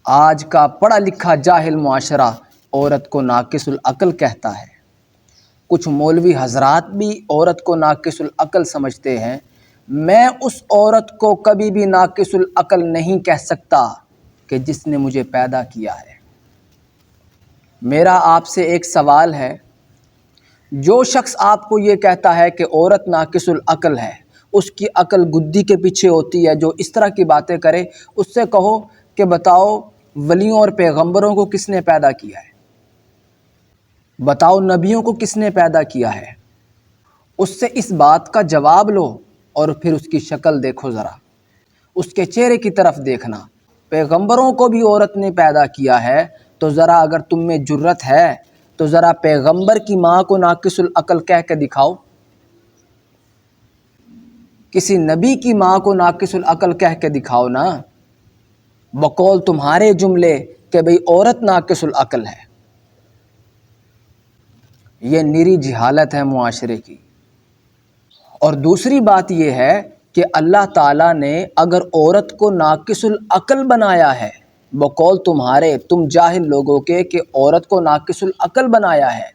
آج کا پڑھا لکھا جاہل معاشرہ عورت کو ناقص العقل کہتا ہے۔ کچھ مولوی حضرات بھی عورت کو ناقص العقل سمجھتے ہیں۔ میں اس عورت کو کبھی بھی ناقص العقل نہیں کہہ سکتا کہ جس نے مجھے پیدا کیا ہے۔ میرا آپ سے ایک سوال ہے، جو شخص آپ کو یہ کہتا ہے کہ عورت ناقص العقل ہے، اس کی عقل گدی کے پیچھے ہوتی ہے، جو اس طرح کی باتیں کرے، اس سے کہو کہ بتاؤ ولیوں اور پیغمبروں کو کس نے پیدا کیا ہے؟ بتاؤ نبیوں کو کس نے پیدا کیا ہے؟ اس سے اس بات کا جواب لو اور پھر اس کی شکل دیکھو، ذرا اس کے چہرے کی طرف دیکھنا۔ پیغمبروں کو بھی عورت نے پیدا کیا ہے، تو ذرا اگر تم میں جرت ہے تو ذرا پیغمبر کی ماں کو ناقص العقل کہہ کے دکھاؤ، کسی نبی کی ماں کو ناقص العقل کہہ کے دکھاؤ نا، بقول تمہارے جملے کہ بھئی عورت ناقص العقل ہے۔ یہ نری جہالت ہے معاشرے کی۔ اور دوسری بات یہ ہے کہ اللہ تعالیٰ نے اگر عورت کو ناقص العقل بنایا ہے، بقول تمہارے تم جاہل لوگوں کے کہ عورت کو ناقص العقل بنایا ہے،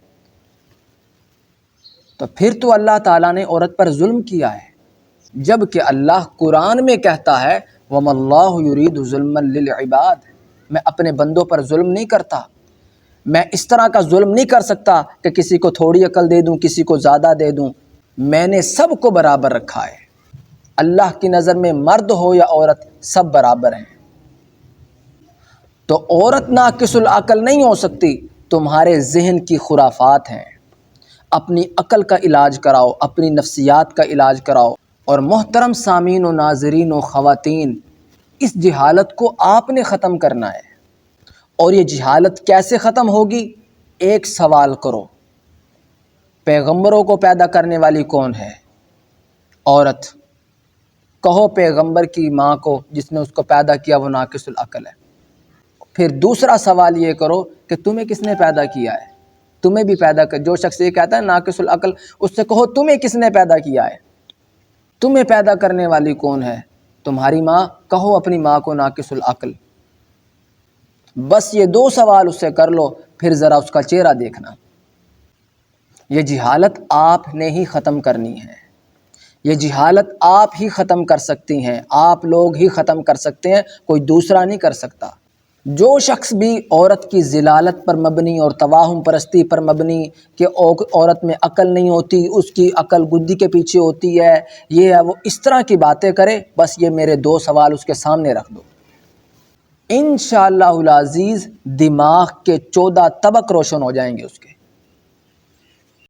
تو پھر تو اللہ تعالیٰ نے عورت پر ظلم کیا ہے، جبکہ اللہ قرآن میں کہتا ہے وَمَا اللَّهُ يُرِيدُ ظُلْمًا لِلْعِبَادِ، میں اپنے بندوں پر ظلم نہیں کرتا۔ میں اس طرح کا ظلم نہیں کر سکتا کہ کسی کو تھوڑی عقل دے دوں، کسی کو زیادہ دے دوں۔ میں نے سب کو برابر رکھا ہے۔ اللہ کی نظر میں مرد ہو یا عورت سب برابر ہیں۔ تو عورت ناقص العقل نہیں ہو سکتی، تمہارے ذہن کی خرافات ہیں۔ اپنی عقل کا علاج کراؤ، اپنی نفسیات کا علاج کراؤ۔ اور محترم سامعین و ناظرین و خواتین، اس جہالت کو آپ نے ختم کرنا ہے۔ اور یہ جہالت کیسے ختم ہوگی؟ ایک سوال کرو، پیغمبروں کو پیدا کرنے والی کون ہے؟ عورت۔ کہو پیغمبر کی ماں کو جس نے اس کو پیدا کیا وہ ناقص العقل ہے۔ پھر دوسرا سوال یہ کرو کہ تمہیں کس نے پیدا کیا ہے؟ تمہیں بھی پیدا کر، جو شخص یہ کہتا ہے ناقص العقل، اس سے کہو تمہیں کس نے پیدا کیا ہے؟ تمہیں پیدا کرنے والی کون ہے؟ تمہاری ماں۔ کہو اپنی ماں کو ناقص العقل۔ بس یہ دو سوال اس سے کر لو، پھر ذرا اس کا چہرہ دیکھنا۔ یہ جہالت آپ نے ہی ختم کرنی ہے۔ یہ جہالت آپ ہی ختم کر سکتی ہیں، آپ لوگ ہی ختم کر سکتے ہیں، کوئی دوسرا نہیں کر سکتا۔ جو شخص بھی عورت کی ذلالت پر مبنی اور توہم پرستی پر مبنی کہ عورت میں عقل نہیں ہوتی، اس کی عقل گدی کے پیچھے ہوتی ہے، یہ ہے وہ، اس طرح کی باتیں کرے، بس یہ میرے دو سوال اس کے سامنے رکھ دو، انشاءاللہ العزیز دماغ کے 14 طبق روشن ہو جائیں گے اس کے۔